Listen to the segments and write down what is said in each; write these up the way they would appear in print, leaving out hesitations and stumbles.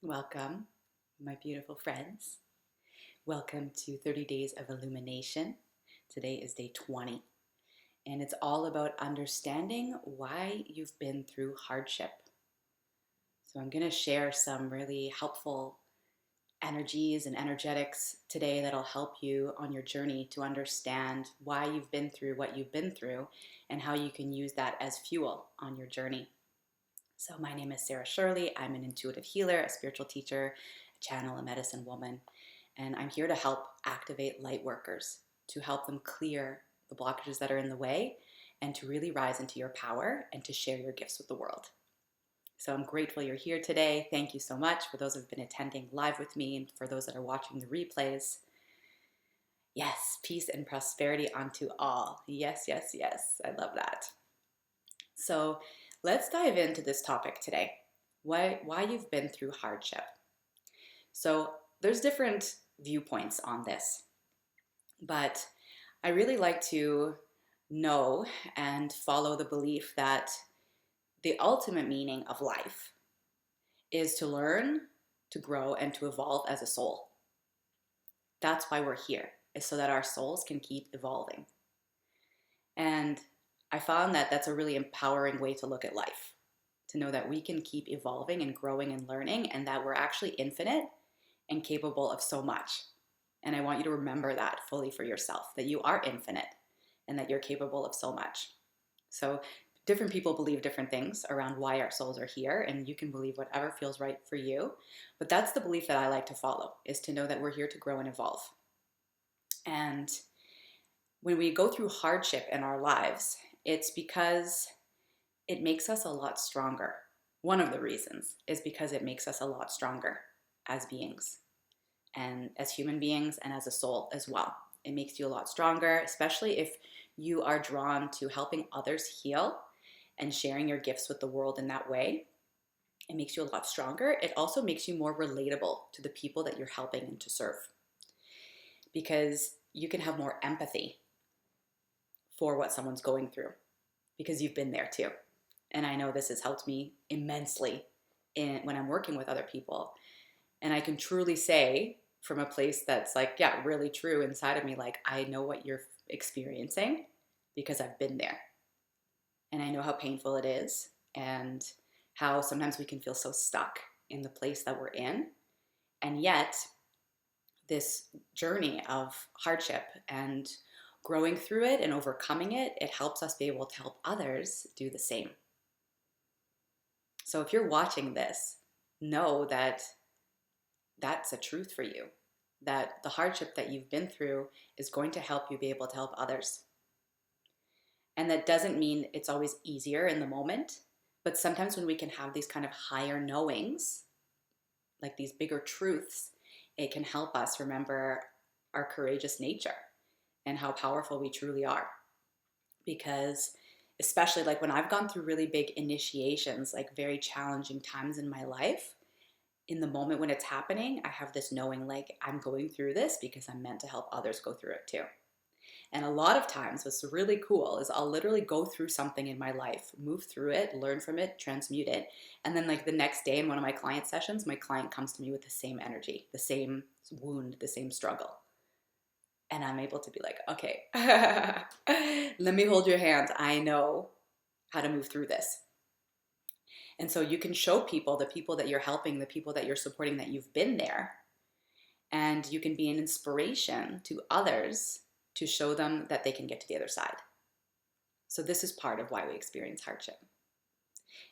Welcome, my beautiful friends. Welcome to 30 Days of Illumination. Today is day 20, and it's all about understanding why you've been through hardship. So, I'm going to share some really helpful energies and energetics today that'll help you on your journey to understand why you've been through what you've been through and how you can use that as fuel on your journey. So, my name is Sarah Shirley. I'm an intuitive healer, a spiritual teacher, a channel, a medicine woman, and I'm here to help activate light workers, to help them clear the blockages that are in the way, and to really rise into your power and to share your gifts with the world. So, I'm grateful you're here today. Thank you so much for those who have been attending live with me and for those that are watching the replays. Yes, peace and prosperity unto all. Yes, yes, yes. I love that. So, let's dive into this topic today. Why you've been through hardship. So there's different viewpoints on this, but I really like to know and follow the belief that the ultimate meaning of life is to learn, to grow, and to evolve as a soul. That's why we're here, is so that our souls can keep evolving. And I found that that's a really empowering way to look at life, to know that we can keep evolving and growing and learning, and that we're actually infinite and capable of so much. And I want you to remember that fully for yourself, that you are infinite and that you're capable of so much. So different people believe different things around why our souls are here, and you can believe whatever feels right for you. But that's the belief that I like to follow, is to know that we're here to grow and evolve. And when we go through hardship in our lives, it's because it makes us a lot stronger. One of the reasons is because it makes us a lot stronger as beings and as human beings and as a soul as well. It makes you a lot stronger, especially if you are drawn to helping others heal and sharing your gifts with the world in that way. It makes you a lot stronger. It also makes you more relatable to the people that you're helping and to serve, because you can have more empathy for what someone's going through because you've been there too. And I know this has helped me immensely when I'm working with other people. And I can truly say from a place that's like, yeah, really true inside of me, like, I know what you're experiencing because I've been there. And I know how painful it is and how sometimes we can feel so stuck in the place that we're in. And yet, this journey of hardship and growing through it and overcoming it, it helps us be able to help others do the same. So if you're watching this, know that that's a truth for you, that the hardship that you've been through is going to help you be able to help others. And that doesn't mean it's always easier in the moment, but sometimes when we can have these kind of higher knowings, like these bigger truths, it can help us remember our courageous nature and how powerful we truly are. Because especially like when I've gone through really big initiations, like very challenging times in my life, in the moment when it's happening, I have this knowing like I'm going through this because I'm meant to help others go through it too. And a lot of times what's really cool is I'll literally go through something in my life, move through it, learn from it, transmute it. And then like the next day in one of my client sessions, my client comes to me with the same energy, the same wound, the same struggle. And I'm able to be like, okay, let me hold your hand. I know how to move through this. And so you can show people, the people that you're helping, the people that you're supporting, that you've been there. And you can be an inspiration to others to show them that they can get to the other side. So this is part of why we experience hardship.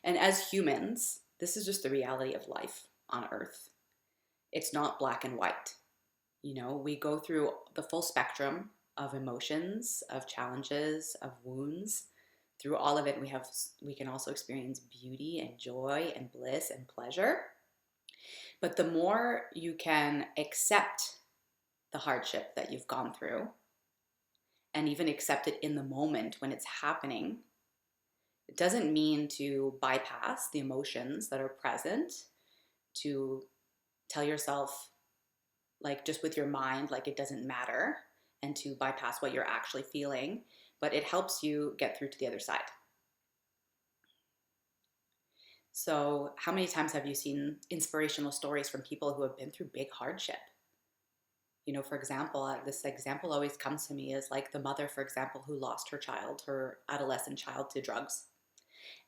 And as humans, this is just the reality of life on Earth. It's not black and white. You know, we go through the full spectrum of emotions, of challenges, of wounds. Through all of it, we can also experience beauty and joy and bliss and pleasure. But the more you can accept the hardship that you've gone through, and even accept it in the moment when it's happening, it doesn't mean to bypass the emotions that are present, to tell yourself, like just with your mind, like it doesn't matter, and to bypass what you're actually feeling, but it helps you get through to the other side. So how many times have you seen inspirational stories from people who have been through big hardship? For example, this example always comes to me is like the mother, for example, who lost her adolescent child to drugs.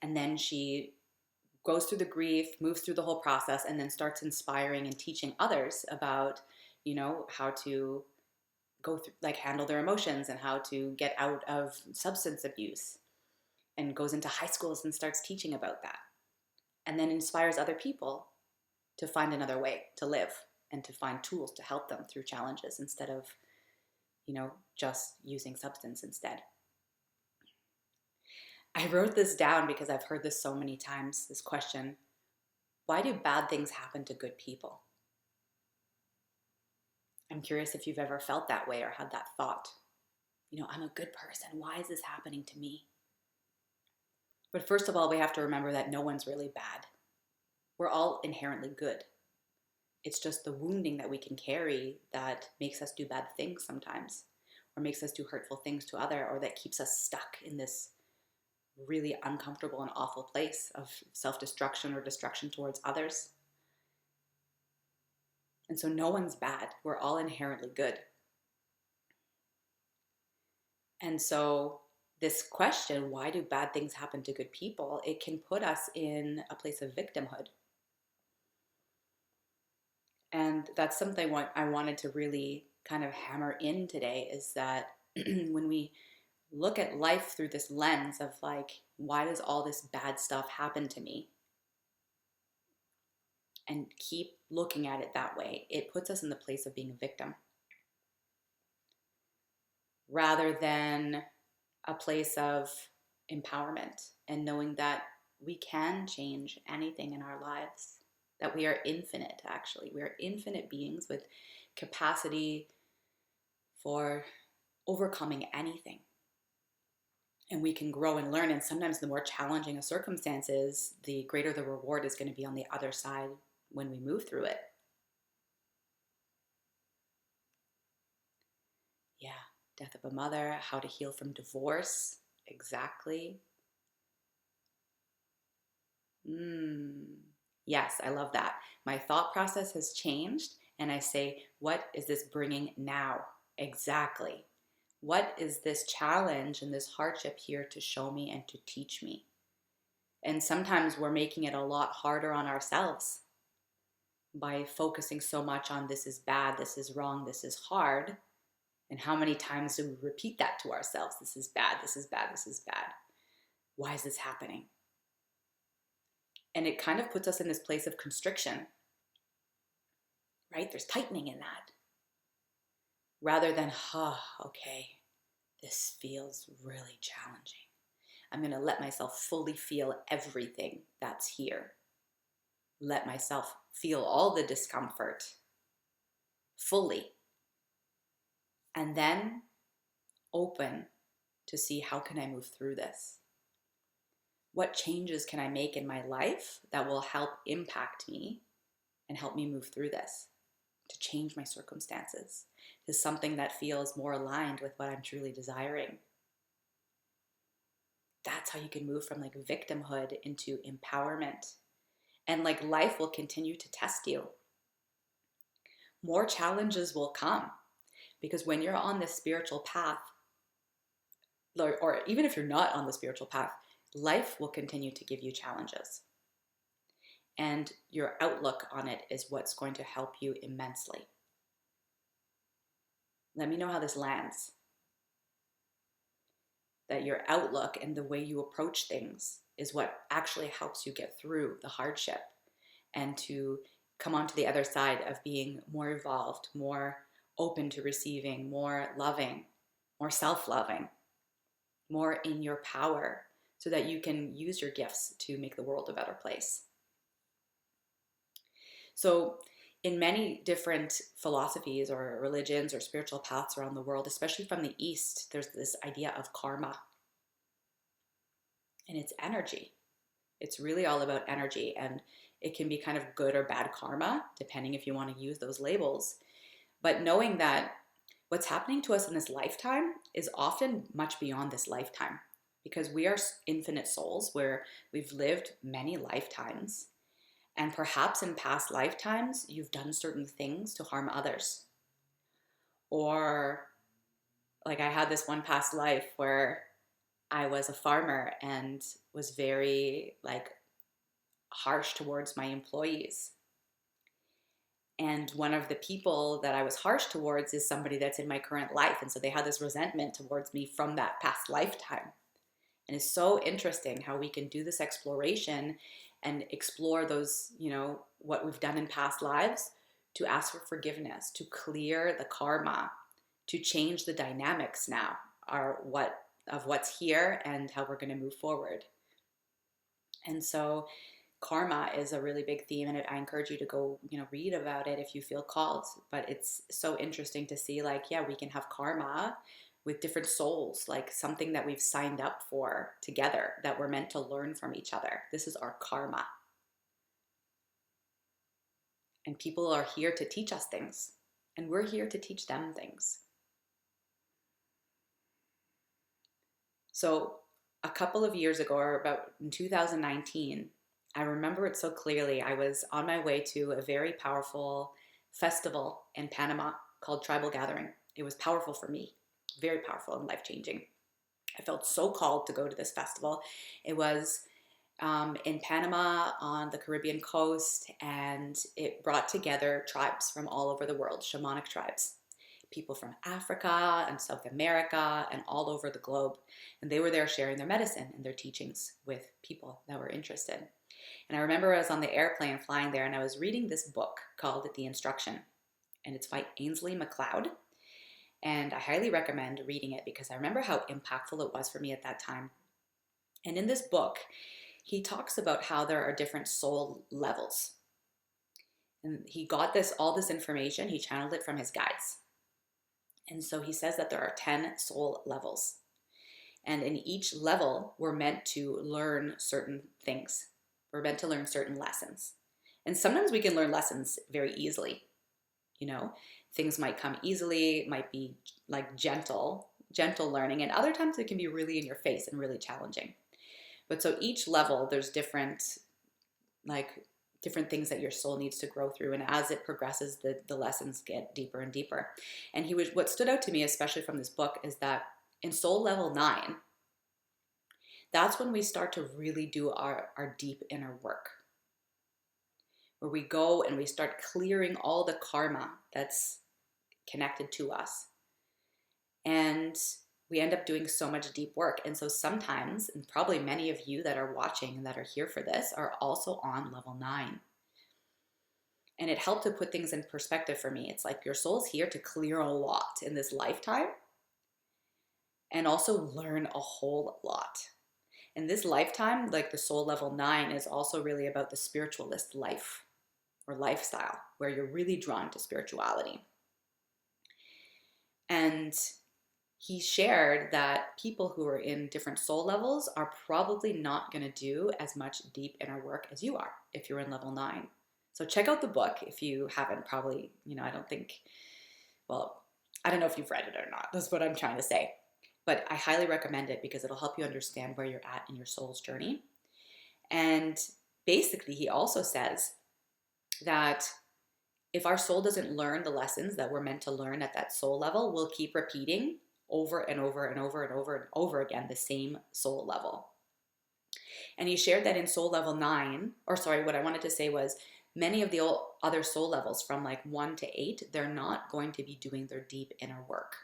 And then she goes through the grief, moves through the whole process, and then starts inspiring and teaching others about, how to go through, like handle their emotions and how to get out of substance abuse, and goes into high schools and starts teaching about that. And then inspires other people to find another way to live and to find tools to help them through challenges instead of, just using substance instead. I wrote this down because I've heard this so many times, this question: why do bad things happen to good people? I'm curious if you've ever felt that way or had that thought. I'm a good person. Why is this happening to me? But first of all, we have to remember that no one's really bad. We're all inherently good. It's just the wounding that we can carry that makes us do bad things sometimes, or makes us do hurtful things to others, or that keeps us stuck in this really uncomfortable and awful place of self-destruction or destruction towards others. And so no one's bad. We're all inherently good. And so this question, why do bad things happen to good people? It can put us in a place of victimhood. And that's something what I wanted to really kind of hammer in today, is that when we look at life through this lens of like, why does all this bad stuff happen to me? And keep looking at it that way, it puts us in the place of being a victim, rather than a place of empowerment and knowing that we can change anything in our lives, that we are infinite, actually. We are infinite beings with capacity for overcoming anything. And we can grow and learn. And sometimes the more challenging a circumstance is, the greater the reward is going to be on the other side when we move through it. Yeah, death of a mother, how to heal from divorce. Exactly. Yes, I love that. My thought process has changed, and I say, what is this bringing now? Exactly. What is this challenge and this hardship here to show me and to teach me? And sometimes we're making it a lot harder on ourselves by focusing so much on this is bad, this is wrong, this is hard. And how many times do we repeat that to ourselves? This is bad, this is bad, this is bad. Why is this happening? And it kind of puts us in this place of constriction, right? There's tightening in that. Rather than, okay, this feels really challenging. I'm going to let myself fully feel everything that's here. Let myself feel all the discomfort fully. And then open to see, how can I move through this? What changes can I make in my life that will help impact me and help me move through this, to change my circumstances to something that feels more aligned with what I'm truly desiring? That's how you can move from like victimhood into empowerment. And like life will continue to test you. More challenges will come, because when you're on this spiritual path, or even if you're not on the spiritual path, life will continue to give you challenges. And your outlook on it is what's going to help you immensely. Let me know how this lands. That your outlook and the way you approach things is what actually helps you get through the hardship and to come onto the other side of being more evolved, more open to receiving, more loving, more self-loving, more in your power, so that you can use your gifts to make the world a better place. So in many different philosophies or religions or spiritual paths around the world, especially from the East, there's this idea of karma. And it's energy. It's really all about energy. And it can be kind of good or bad karma, depending if you want to use those labels. But knowing that what's happening to us in this lifetime is often much beyond this lifetime. because we are infinite souls where we've lived many lifetimes. And perhaps in past lifetimes, you've done certain things to harm others. Or like I had this one past life where I was a farmer and was very like harsh towards my employees. And one of the people that I was harsh towards is somebody that's in my current life. And so they had this resentment towards me from that past lifetime. And it's so interesting how we can do this exploration and explore those, what we've done in past lives, to ask for forgiveness, to clear the karma, to change the dynamics now of what's here and how we're going to move forward. And so karma is a really big theme, and I encourage you to go, read about it if you feel called. But it's so interesting to see, like, yeah, we can have karma with different souls, like something that we've signed up for together that we're meant to learn from each other. This is our karma. And people are here to teach us things, and we're here to teach them things. So a couple of years ago, or about in 2019, I remember it so clearly. I was on my way to a very powerful festival in Panama called Tribal Gathering. It was powerful for me, very powerful and life-changing. I felt so called to go to this festival. It was in Panama on the Caribbean coast, and it brought together tribes from all over the world, shamanic tribes, people from Africa and South America and all over the globe. And they were there sharing their medicine and their teachings with people that were interested. And I remember I was on the airplane flying there, and I was reading this book called The Instruction, and it's by Ainslie MacLeod. And I highly recommend reading it because I remember how impactful it was for me at that time. And in this book, he talks about how there are different soul levels. And he got all this information, he channeled it from his guides. And so he says that there are 10 soul levels. And in each level, we're meant to learn certain things. We're meant to learn certain lessons. And sometimes we can learn lessons very easily. Things might come easily, might be like gentle learning. And other times it can be really in your face and really challenging. But so each level, there's different things that your soul needs to grow through. And as it progresses, the lessons get deeper and deeper. And what stood out to me, especially from this book, is that in soul level 9, that's when we start to really do our deep inner work, where we go and we start clearing all the karma that's connected to us. And we end up doing so much deep work. And so sometimes, and probably many of you that are watching and that are here for this, are also on level 9. And it helped to put things in perspective for me. It's like your soul's here to clear a lot in this lifetime and also learn a whole lot. In this lifetime, like the soul level 9 is also really about the spiritualist life or lifestyle, where you're really drawn to spirituality. And he shared that people who are in different soul levels are probably not going to do as much deep inner work as you are if you're in level 9. So check out the book if you haven't. Probably, I don't know if you've read it or not. That's what I'm trying to say. But I highly recommend it because it'll help you understand where you're at in your soul's journey. And basically, he also says that if our soul doesn't learn the lessons that we're meant to learn at that soul level, we'll keep repeating over and over and over and over and over again the same soul level. And he shared that in soul level 9, what I wanted to say was many of the other soul levels from like 1 to 8, they're not going to be doing their deep inner work.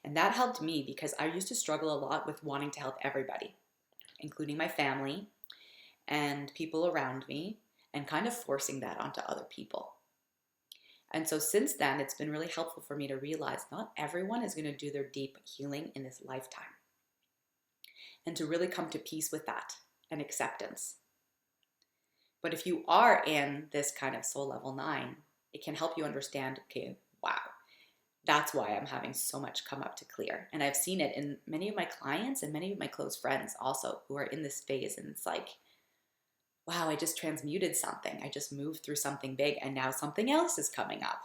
And that helped me because I used to struggle a lot with wanting to help everybody, including my family and people around me, and kind of forcing that onto other people. And so since then, it's been really helpful for me to realize not everyone is going to do their deep healing in this lifetime. And to really come to peace with that and acceptance. But if you are in this kind of soul level 9, it can help you understand, okay, wow, that's why I'm having so much come up to clear. And I've seen it in many of my clients and many of my close friends also who are in this phase. And it's like, wow, I just transmuted something. I just moved through something big and now something else is coming up.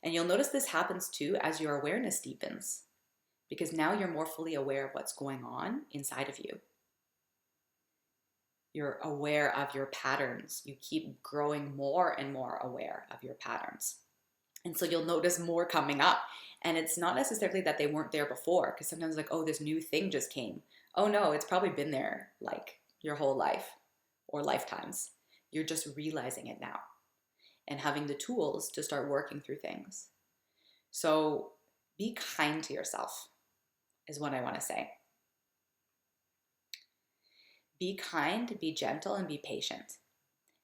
And you'll notice this happens too as your awareness deepens, because now you're more fully aware of what's going on inside of you. You're aware of your patterns. You keep growing more and more aware of your patterns. And so you'll notice more coming up. And it's not necessarily that they weren't there before, because sometimes like, oh, this new thing just came. Oh no, it's probably been there like your whole life or lifetimes. You're just realizing it now and having the tools to start working through things. So be kind to yourself is what I want to say. Be kind, be gentle, and be patient.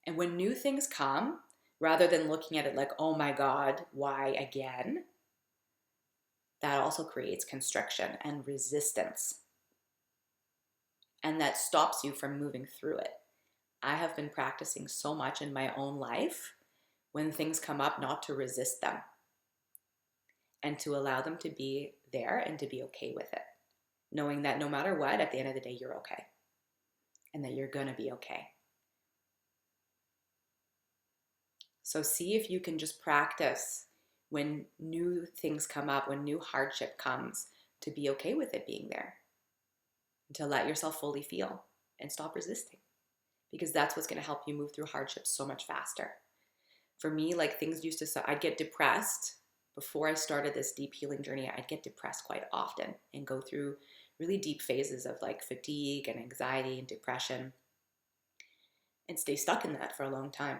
And when new things come, rather than looking at it like, oh my God, why again? That also creates constriction and resistance. And that stops you from moving through it. I have been practicing so much in my own life when things come up not to resist them and to allow them to be there and to be okay with it. Knowing that no matter what, at the end of the day, you're okay. And that you're gonna be okay. So see if you can just practice when new things come up, when new hardship comes, to be okay with it being there. And to let yourself fully feel and stop resisting. Because that's what's gonna help you move through hardship so much faster. For me, like things used to, I'd get depressed. Before I started this deep healing journey, I'd get depressed quite often and go through really deep phases of like fatigue and anxiety and depression and stay stuck in that for a long time.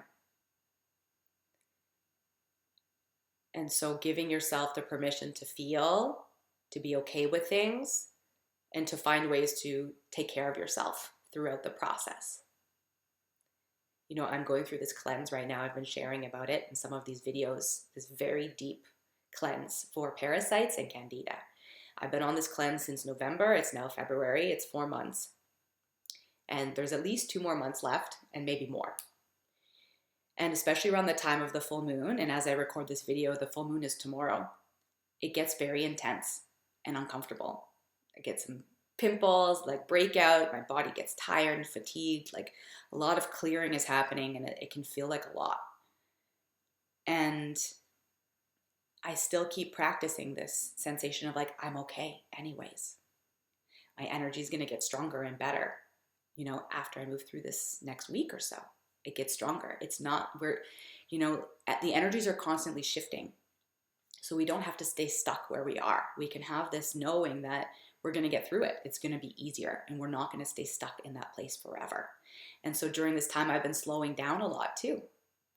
And so giving yourself the permission to feel, to be okay with things, and to find ways to take care of yourself throughout the process. You know, I'm going through this cleanse right now. I've been sharing about it in some of these videos, this very deep cleanse for parasites and candida. I've been on this cleanse since November. It's now February. It's 4 months. And there's at least 2 more months left and maybe more. And especially around the time of the full moon, and as I record this video, the full moon is tomorrow, it gets very intense and uncomfortable. I get some pimples, like breakout, my body gets tired and fatigued, like a lot of clearing is happening and it can feel like a lot. And I still keep practicing this sensation of like, I'm okay anyways. My energy is going to get stronger and better, you know, after I move through this next week or so. It gets stronger. It's not, the energies are constantly shifting. So we don't have to stay stuck where we are. We can have this knowing that we're going to get through it. It's going to be easier and we're not going to stay stuck in that place forever. And so during this time, I've been slowing down a lot too.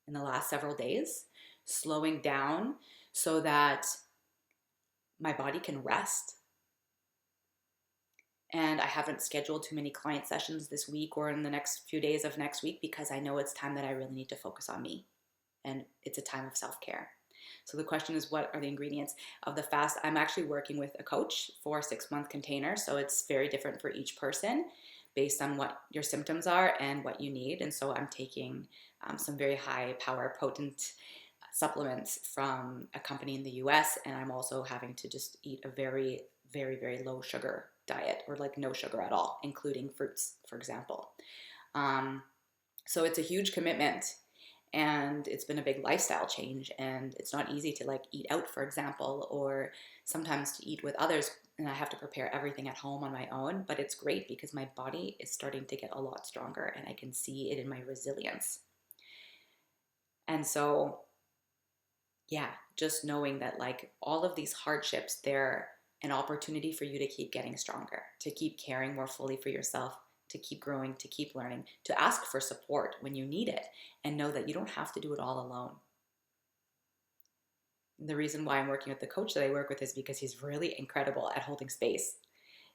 In the last several days, slowing down so that my body can rest. And I haven't scheduled too many client sessions this week or in the next few days of next week because I know it's time that I really need to focus on me. And it's a time of self-care. So the question is, what are the ingredients of the fast? I'm actually working with a coach for a 6-month container. So it's very different for each person based on what your symptoms are and what you need. And so I'm taking some very high power potent supplements from a company in the US. And I'm also having to just eat a very, very, very low sugar diet or like no sugar at all, including fruits, for example. So it's a huge commitment. And it's been a big lifestyle change, and it's not easy to like eat out, for example, or sometimes to eat with others, and I have to prepare everything at home on my own, but it's great because my body is starting to get a lot stronger and I can see it in my resilience. And so, yeah, just knowing that like all of these hardships, they're an opportunity for you to keep getting stronger, to keep caring more fully for yourself, to keep growing, to keep learning, to ask for support when you need it, and know that you don't have to do it all alone. And the reason why I'm working with the coach that I work with is because he's really incredible at holding space.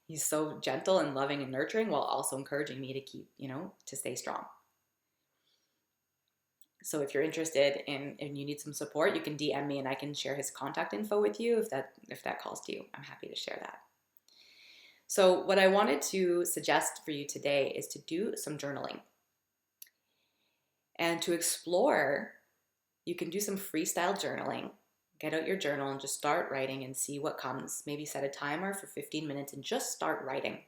He's so gentle and loving and nurturing while also encouraging me to keep, to stay strong. So if you're interested and you need some support, you can DM me and I can share his contact info with you if that calls to you. I'm happy to share that. So what I wanted to suggest for you today is to do some journaling. And to explore, you can do some freestyle journaling. Get out your journal and just start writing and see what comes. Maybe set a timer for 15 minutes and just start writing.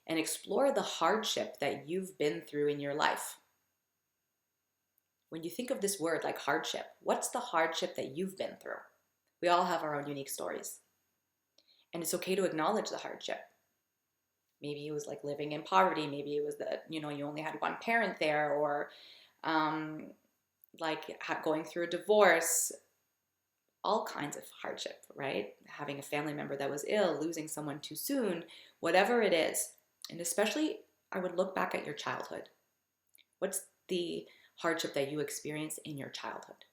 And explore the hardship that you've been through in your life. When you think of this word like hardship, what's the hardship that you've been through? We all have our own unique stories. And it's okay to acknowledge the hardship. Maybe it was like living in poverty. Maybe it was that, you only had one parent there, or like going through a divorce, all kinds of hardship, right? Having a family member that was ill, losing someone too soon, whatever it is. And especially, I would look back at your childhood. What's the hardship that you experienced in your childhood?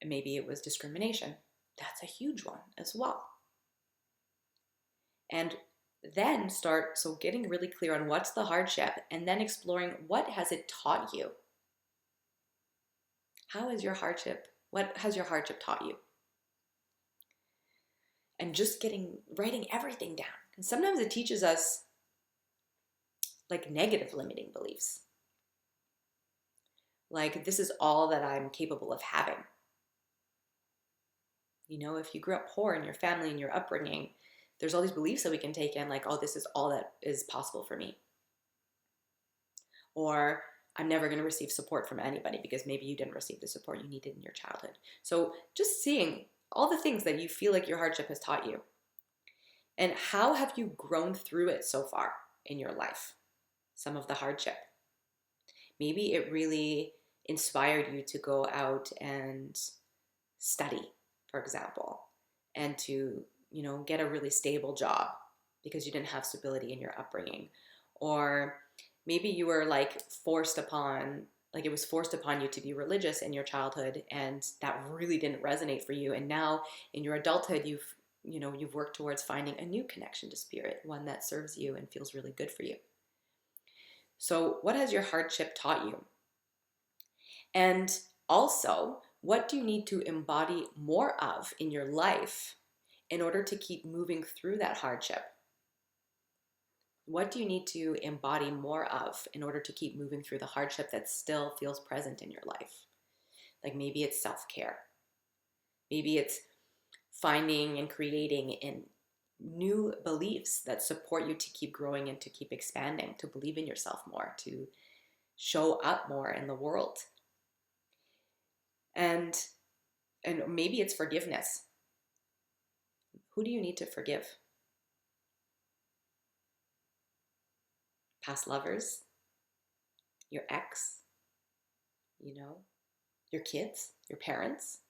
And maybe it was discrimination. That's a huge one as well. And then getting really clear on what's the hardship, and then exploring what has it taught you? What has your hardship taught you? And just writing everything down. And sometimes it teaches us like negative limiting beliefs. Like, this is all that I'm capable of having. If you grew up poor in your family and your upbringing, there's all these beliefs that we can take in, like, oh, this is all that is possible for me. Or I'm never going to receive support from anybody, because maybe you didn't receive the support you needed in your childhood. So just seeing all the things that you feel like your hardship has taught you. And how have you grown through it so far in your life? Some of the hardship. Maybe it really inspired you to go out and study, for example, and to, get a really stable job because you didn't have stability in your upbringing. Or maybe you were forced upon you to be religious in your childhood, and that really didn't resonate for you. And now in your adulthood, you've worked towards finding a new connection to spirit, one that serves you and feels really good for you. So what has your hardship taught you? And also, what do you need to embody more of in your life in order to keep moving through that hardship? What do you need to embody more of in order to keep moving through the hardship that still feels present in your life? Like, maybe it's self-care. Maybe it's finding and creating in new beliefs that support you to keep growing and to keep expanding, to believe in yourself more, to show up more in the world. And maybe it's forgiveness. Who do you need to forgive? Past lovers, your ex, your kids, your parents,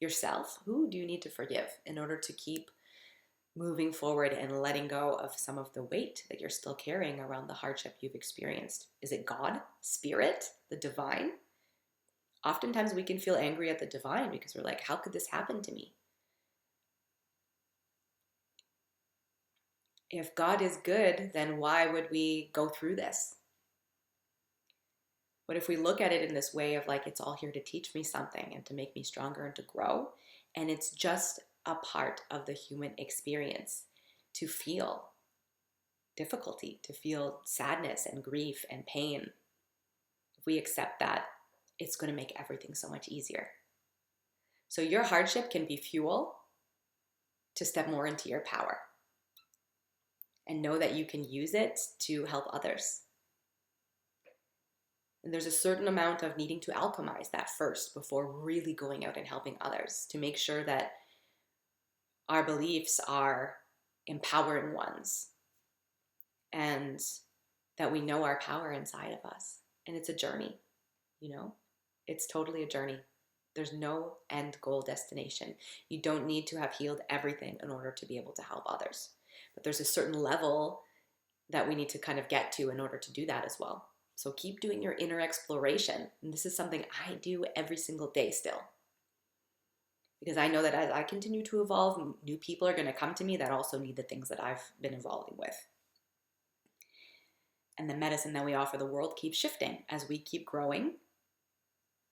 yourself. Who do you need to forgive in order to keep moving forward and letting go of some of the weight that you're still carrying around the hardship you've experienced? Is it God, spirit, the divine? Oftentimes we can feel angry at the divine because we're like, how could this happen to me? If God is good, then why would we go through this? But if we look at it in this way of it's all here to teach me something and to make me stronger and to grow, and it's just a part of the human experience to feel difficulty, to feel sadness and grief and pain. If we accept that, it's going to make everything so much easier. So your hardship can be fuel to step more into your power and know that you can use it to help others. And there's a certain amount of needing to alchemize that first before really going out and helping others, to make sure that our beliefs are empowering ones and that we know our power inside of us. And it's a journey, it's totally a journey. There's no end goal destination. You don't need to have healed everything in order to be able to help others. But there's a certain level that we need to kind of get to in order to do that as well. So keep doing your inner exploration. And this is something I do every single day still. Because I know that as I continue to evolve, new people are going to come to me that also need the things that I've been evolving with. And the medicine that we offer the world keeps shifting as we keep growing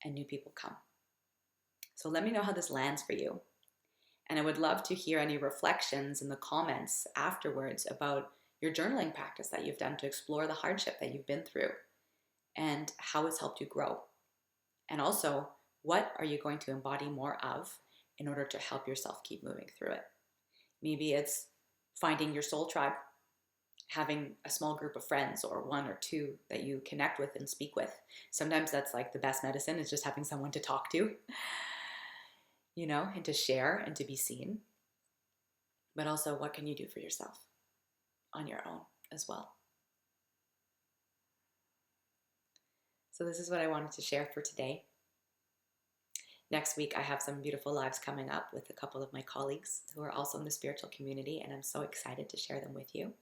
and new people come. So let me know how this lands for you. And I would love to hear any reflections in the comments afterwards about your journaling practice that you've done to explore the hardship that you've been through and how it's helped you grow. And also, what are you going to embody more of in order to help yourself keep moving through it? Maybe it's finding your soul tribe, having a small group of friends or one or two that you connect with and speak with. Sometimes that's the best medicine, is just having someone to talk to, and to share and to be seen. but also what can you do for yourself on your own as well. So this is what I wanted to share for today. Next week, I have some beautiful lives coming up with a couple of my colleagues who are also in the spiritual community, and I'm so excited to share them with you.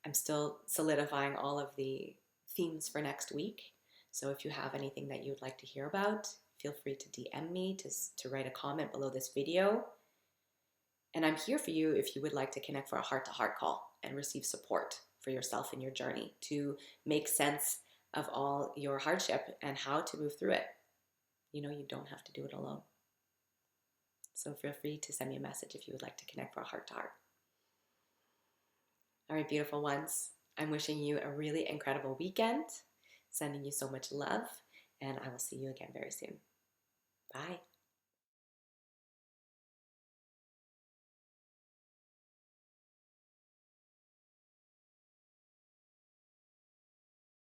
I'm still solidifying all of the themes for next week. So if you have anything that you would like to hear about, feel free to DM me, to write a comment below this video. And I'm here for you if you would like to connect for a heart-to-heart call and receive support for yourself in your journey to make sense of all your hardship and how to move through it. You know, you don't have to do it alone. So feel free to send me a message if you would like to connect for a heart-to-heart. All right, beautiful ones. I'm wishing you a really incredible weekend, sending you so much love, and I will see you again very soon. Bye.